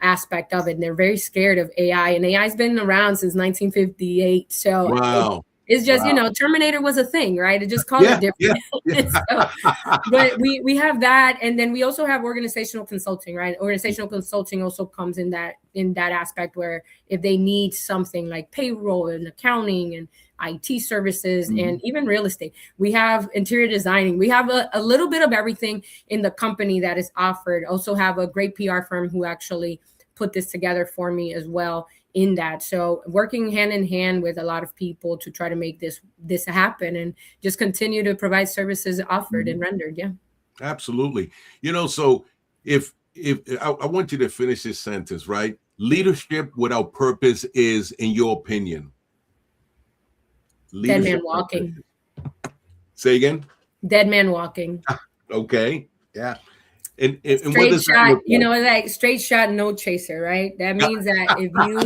aspect of it. And they're very scared of AI, and AI's been around since 1958. So it's just, Terminator was a thing, right? It just called it different. But we have that. And then we also have organizational consulting, right? Organizational consulting also comes in that aspect where if they need something like payroll and accounting and IT services and even real estate, we have interior designing. We have a little bit of everything in the company that is offered. Also have a great PR firm who actually put this together for me as well in that. So working hand in hand with a lot of people to try to make this happen and just continue to provide services offered and rendered. Yeah, absolutely. So if I want you to finish this sentence, right? Leadership without purpose is, in your opinion, dead man walking. Say again? Dead man walking. Okay. Yeah. And straight what shot, like straight shot, no chaser, right? That means that if you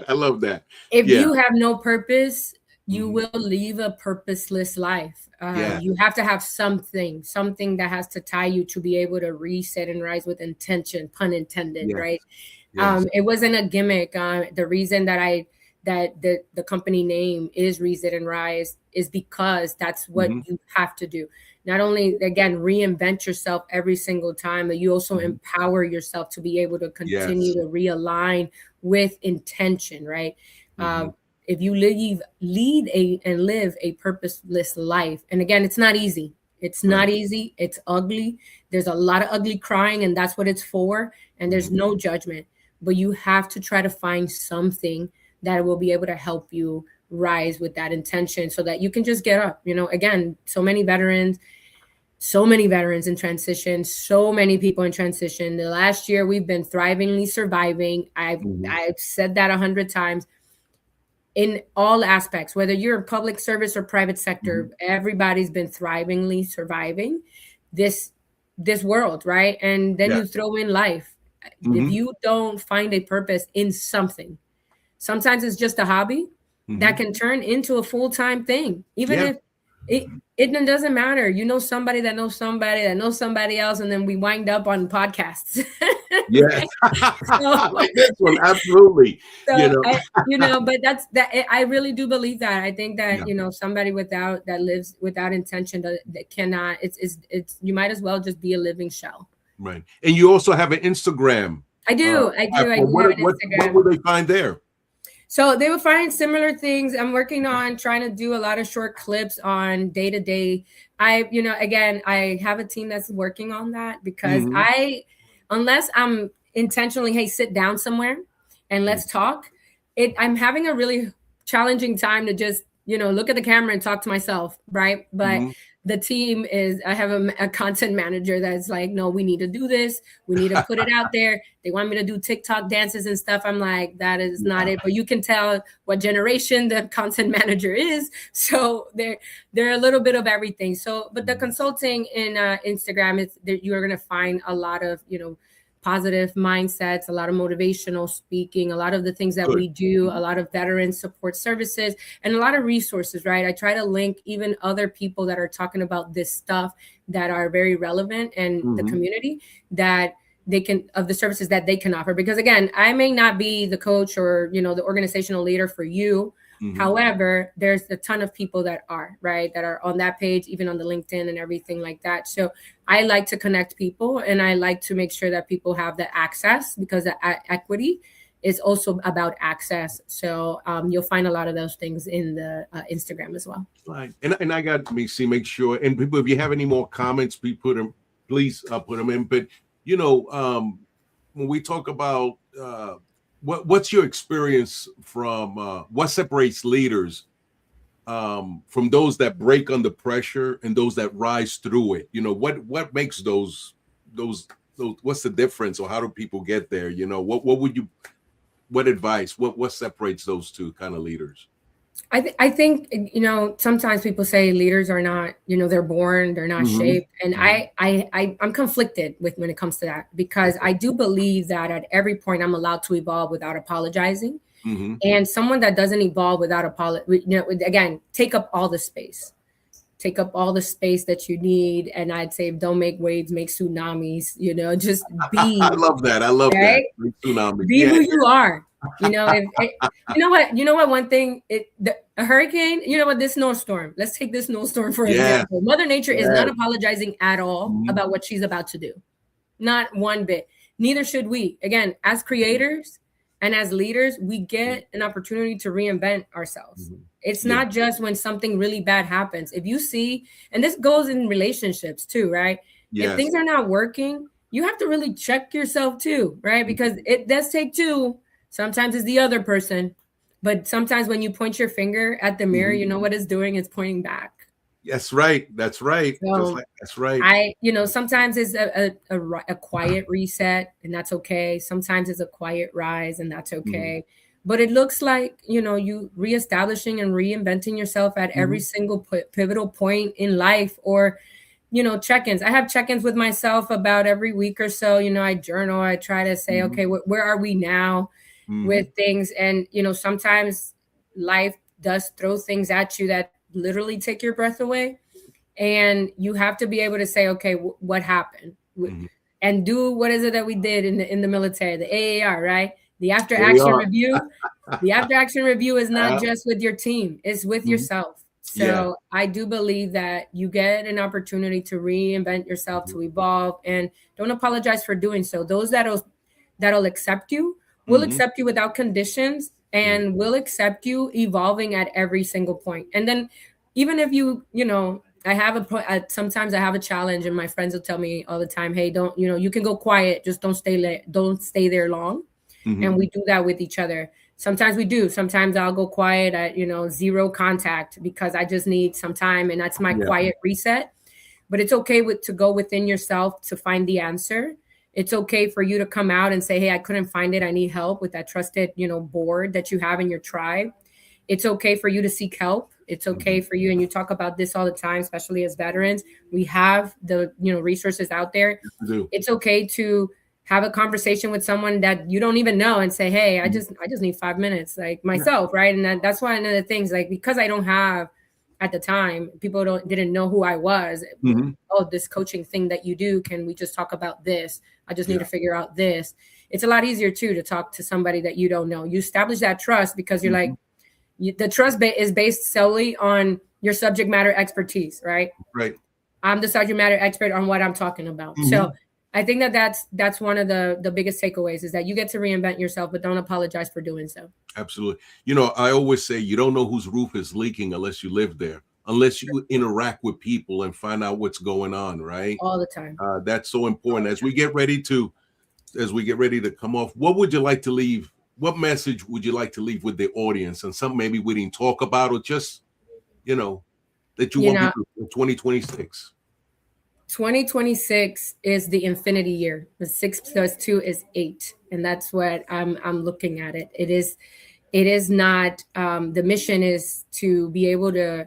I love that. If you have no purpose, you will live a purposeless life. You have to have something that has to tie you to be able to reset and rise with intention, pun intended, right? Yes. It wasn't a gimmick. The reason that the company name is Reset and Rise is because that's what you have to do. Not only, again, reinvent yourself every single time, but you also empower yourself to be able to continue to realign with intention, right? If you live a purposeless life, and again, it's not easy. It's not easy. It's ugly. There's a lot of ugly crying, and that's what it's for. And there's no judgment, but you have to try to find something that will be able to help you rise with that intention so that you can just get up. Again, so many veterans in transition, so many people in transition. The last year we've been thrivingly surviving. I've said that 100 times in all aspects, whether you're in public service or private sector, everybody's been thrivingly surviving this world, right? And then you throw in life. If you don't find a purpose in something, sometimes it's just a hobby that can turn into a full-time thing. Even if It doesn't matter. You know somebody that knows somebody that knows somebody else, and then we wind up on podcasts. Yes, So, like this one, absolutely. so but that's that. I really do believe that. I think that somebody that lives without intention that cannot. It's you might as well just be a living shell. Right, and you also have an Instagram. I do. I do have an Instagram. What will they find there? So they will find similar things. I'm working on trying to do a lot of short clips on day to day. Again, I have a team that's working on that because unless I'm intentionally, hey, sit down somewhere and let's talk. I'm having a really challenging time to just, look at the camera and talk to myself. Right. But the team I have a content manager that's like, no, we need to do this. We need to put it out there. They want me to do TikTok dances and stuff. I'm like, that is not it. But you can tell what generation the content manager is. So they're a little bit of everything. So, but the consulting in Instagram is that you're going to find a lot of, positive mindsets, a lot of motivational speaking, a lot of the things that we do, a lot of veteran support services, and a lot of resources, right? I try to link even other people that are talking about this stuff that are very relevant in the community that they can, of the services that they can offer. Because again, I may not be the coach or, the organizational leader for you. However, there's a ton of people that are, right, that are on that page, even on the LinkedIn and everything like that. So I like to connect people, and I like to make sure that people have the access, because the equity is also about access. So you'll find a lot of those things in the Instagram as well. Right. And I got make sure, and people, if you have any more comments, please put them in. But, when we talk about what's your experience from what separates leaders from those that break under pressure and those that rise through it? What makes those what's the difference, or how do people get there? What advice, what separates those two kind of leaders? I think, sometimes people say leaders are not, they're born, they're not shaped. And I'm conflicted when it comes to that, because I do believe that at every point I'm allowed to evolve without apologizing. And someone that doesn't evolve without again, take up all the space. Take up all the space that you need. And I'd say, don't make waves, make tsunamis, just be. I love that. That. Tsunamis. Be who you are. One thing, a hurricane, this snowstorm, let's take this snowstorm for example. Mother Nature is not apologizing at all about what she's about to do. Not one bit. Neither should we. Again, as creators and as leaders, we get an opportunity to reinvent ourselves. It's not just when something really bad happens. If you see, and this goes in relationships too, right? If things are not working, you have to really check yourself too, right? Because it does take two. Sometimes it's the other person, but sometimes when you point your finger at the mirror, you know what it's doing? It's pointing back. That's right. That's right. So that's right. Sometimes it's a quiet reset, and that's okay. Sometimes it's a quiet rise, and that's okay. But it looks like, you reestablishing and reinventing yourself at every single pivotal point in life, or, check-ins. I have check-ins with myself about every week or so. I journal. I try to say, okay, where are we now? With things. And sometimes life does throw things at you that literally take your breath away, and you have to be able to say, okay, what happened? And do what is it that we did in the military, the AAR, right? The after action review. The after action review is not just with your team, it's with yourself. So I do believe that you get an opportunity to reinvent yourself, to evolve, and don't apologize for doing so. Those that'll accept you will accept you without conditions, and will accept you evolving at every single point. And then even if sometimes I have a challenge, and my friends will tell me all the time, hey, don't, you can go quiet, just don't stay there long. And we do that with each other. Sometimes we do. Sometimes I'll go quiet at, zero contact, because I just need some time, and that's my quiet reset. But it's okay to go within yourself to find the answer. It's okay for you to come out and say, hey, I couldn't find it. I need help with that trusted, board that you have in your tribe. It's okay for you to seek help. It's okay for you. And you talk about this all the time, especially as veterans. We have the, resources out there. It's okay to have a conversation with someone that you don't even know and say, hey, I just need 5 minutes, like myself. Right. And that's one of the things, like, because I don't have at the time, people didn't know who I was. Oh, this coaching thing that you do, can we just talk about this? I just need to figure out this. It's a lot easier too to talk to somebody that you don't know. You establish that trust because you're like, the trust is based solely on your subject matter expertise, right? Right. I'm the subject matter expert on what I'm talking about. So I think that's one of the biggest takeaways, is that you get to reinvent yourself, but don't apologize for doing so. Absolutely. You know, I always say you don't know whose roof is leaking unless you live there, unless you interact with people and find out what's going on, right? All the time. That's so important. As we get ready to come off, what would you like to leave? What message would you like to leave with the audience, and something maybe we didn't talk about, or just, you know, that you want people in 2026? 2026 is the infinity year. The 6 + 2 is 8. And that's what I'm looking at it. It is not, the mission is to be able to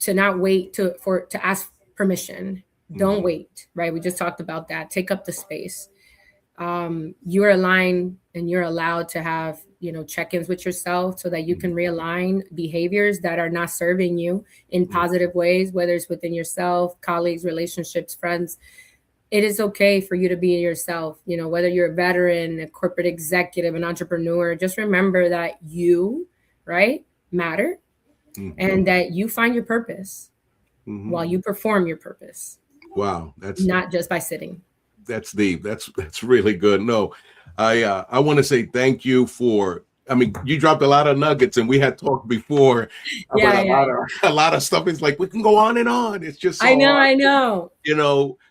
not wait to ask permission. Don't wait, right? We just talked about that. Take up the space. You're aligned and you're allowed to have, check-ins with yourself so that you can realign behaviors that are not serving you in positive ways, whether it's within yourself, colleagues, relationships, friends. It is okay for you to be yourself, whether you're a veteran, a corporate executive, an entrepreneur. Just remember that you, right, matter, and that you find your purpose while you perform your purpose. Wow. That's not just by sitting. That's deep. That's really good. No, I want to say thank you for, you dropped a lot of nuggets, and we had talked before about a lot of stuff. It's like, we can go on and on. It's just, so I know.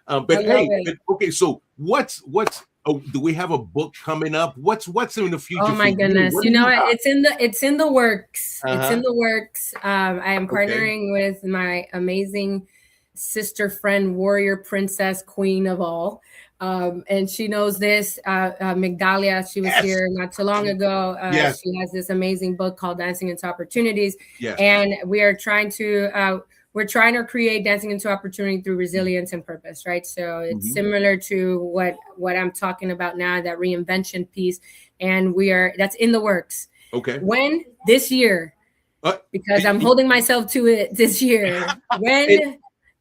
But hey, okay. So what's, do we have a book coming up? What's in the future? Oh my goodness. It's in the works. It's in the works. I am partnering with my amazing sister, friend, warrior, princess, queen of all. And she knows this, Migdalia. She was here not too long ago. She has this amazing book called Dancing into Opportunities. And we are trying to, create dancing into opportunity through resilience and purpose, right? So it's similar to what I'm talking about now, that reinvention piece. And that's in the works. Okay. When? This year. Because I'm holding myself to it this year. When?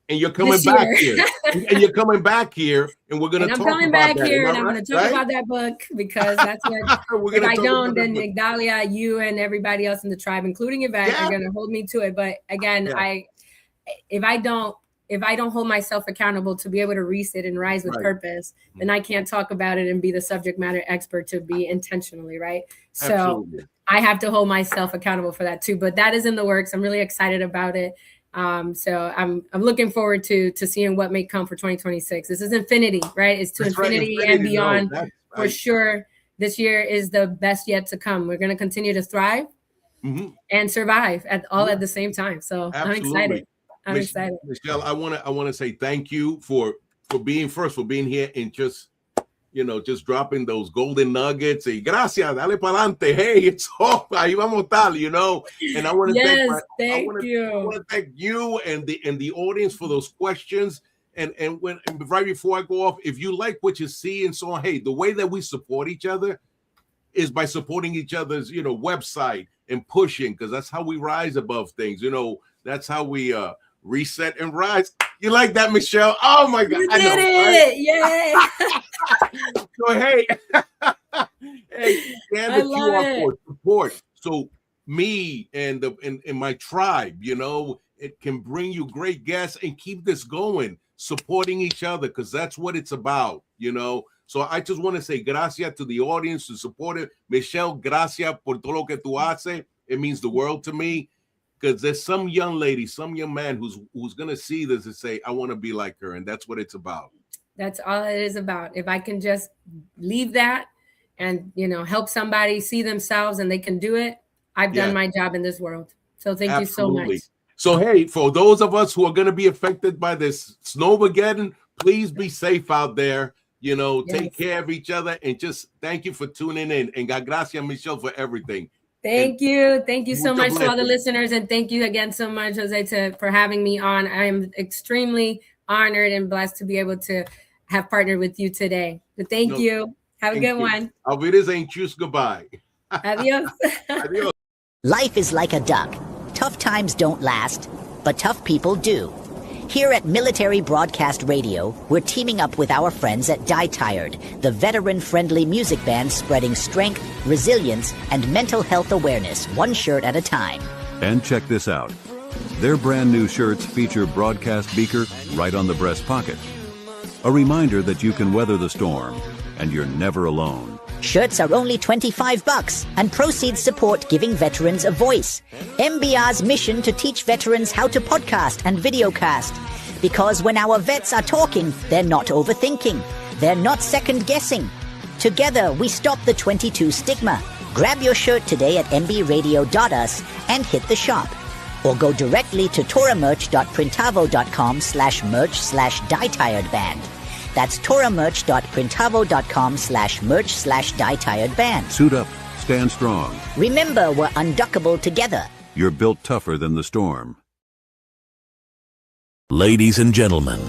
And you're coming back here. And you're coming back here, and we're going to talk about that. I'm coming back here, and I'm going to talk about that book, because that's what, if I don't, then Migdalia, you, and everybody else in the tribe, including Yvette, are going to hold me to it. But again, if I don't hold myself accountable to be able to reset and rise with purpose, then I can't talk about it and be the subject matter expert to be intentionally, right? So absolutely. I have to hold myself accountable for that too. But that is in the works. I'm really excited about it. So I'm looking forward to seeing what may come for 2026. This is infinity, right? It's to infinity and beyond. For sure. This year is the best yet to come. We're going to continue to thrive and survive at the same time. So absolutely. I'm excited. Michelle, I want to say thank you for being here and just dropping those golden nuggets. Y gracias, dale pa'lante. Hey, it's all ahí vamos tal, And I want to thank you and the audience for those questions. And right before I go off, if you like what you see and so on, hey, the way that we support each other is by supporting each other's, website and pushing, because that's how we rise above things. That's how we reset and rise. You like that, Michelle? Oh my God! You did it! Right? Yay! So hey, and the QR code support. So me and my tribe, it can bring you great guests and keep this going, supporting each other, because that's what it's about, So I just want to say gracias to the audience to support it. Michelle, gracias por todo lo que tú haces. It means the world to me. Because there's some young lady, some young man who's going to see this and say, I want to be like her. And that's what it's about. That's all it is about. If I can just leave that and, help somebody see themselves and they can do it, I've done my job in this world. So thank you so much. So, hey, for those of us who are going to be affected by this snowmageddon, please be safe out there. Take care of each other, and just thank you for tuning in. And God gracias, Michelle, for everything. Thank you so much to all the listeners, and thank you again so much, Jose, for having me on. I am extremely honored and blessed to be able to have partnered with you today. So thank you. Have a good one. Auf Wiedersehen. Tschüss. Goodbye. Adios. Adios. Life is like a duck. Tough times don't last, but tough people do. Here at Military Broadcast Radio, we're teaming up with our friends at Die Tired, the veteran-friendly music band spreading strength, resilience, and mental health awareness one shirt at a time. And check this out. Their brand new shirts feature broadcast beaker right on the breast pocket. A reminder that you can weather the storm, and you're never alone. Shirts are only $25, and proceeds support giving veterans a voice. MBR's mission to teach veterans how to podcast and videocast. Because when our vets are talking, they're not overthinking. They're not second-guessing. Together, we stop the 22 stigma. Grab your shirt today at mbradio.us and hit the shop. Or go directly to toramerch.printavo.com/merch/dietiredband. That's toramerch.printavo.com/merch/dietiredband. Suit up, stand strong. Remember, we're unduckable together. You're built tougher than the storm. Ladies and gentlemen,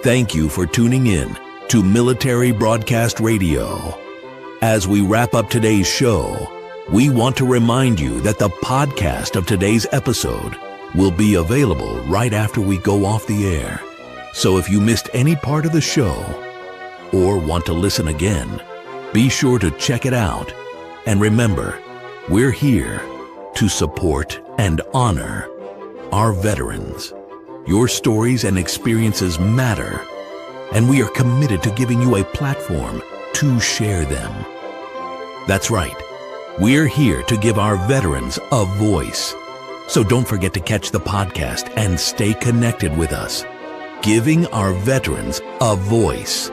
thank you for tuning in to Military Broadcast Radio. As we wrap up today's show, we want to remind you that the podcast of today's episode will be available right after we go off the air. So if you missed any part of the show or want to listen again, be sure to check it out. And remember, we're here to support and honor our veterans. Your stories and experiences matter, and we are committed to giving you a platform to share them. That's right. We're here to give our veterans a voice. So don't forget to catch the podcast and stay connected with us. Giving our veterans a voice.